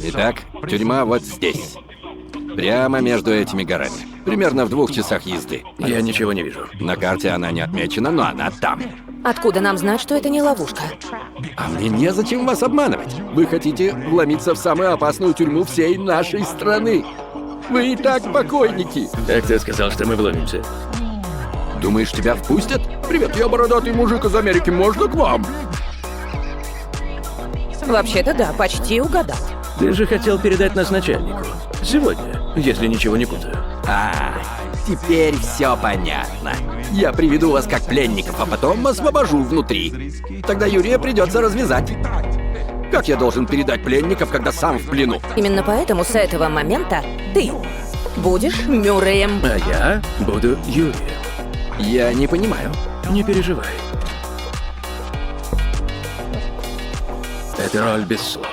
Итак, тюрьма вот здесь. Прямо между этими горами. Примерно в 2 часах езды. Я ничего не вижу. На карте она не отмечена, но она там. Откуда нам знать, что это не ловушка? А мне незачем вас обманывать. Вы хотите вломиться в самую опасную тюрьму всей нашей страны. Вы и так покойники. Как ты сказал, что мы вломимся? Думаешь, тебя впустят? Привет, я бородатый мужик из Америки, можно к вам? Вообще-то да, почти угадал. Ты же хотел передать нас начальнику. Сегодня, если ничего не путаю. А, теперь все понятно. Я приведу вас как пленников, а потом освобожу внутри. Тогда Юрия придется развязать. Как я должен передать пленников, когда сам в плену? Именно поэтому с этого момента ты будешь Мюрреем. А я буду Юрием. Я не понимаю. Не переживай. Это роль без слов.